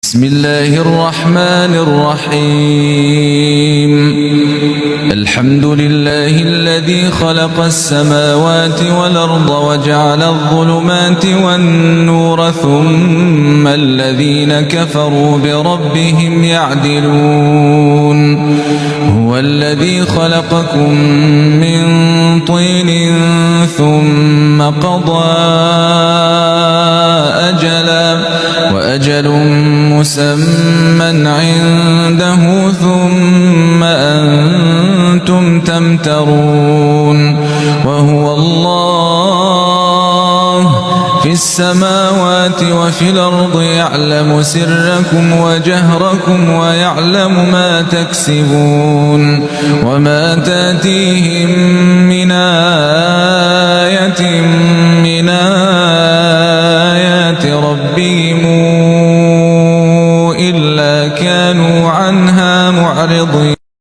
بسم الله الرحمن الرحيم. الحمد لله الذي خلق السماوات والأرض وجعل الظلمات والنور ثم الذين كفروا بربهم يعدلون. هو الذي خلقكم من طين ثم قضى أجلا وأجل مسمى عنده ثم أنتم تمترون. وهو الله في السماوات وفي الأرض يعلم سركم وجهركم ويعلم ما تكسبون. وما تأتيهم من آية من آيات ربهم إلا كانوا عنها معرضين.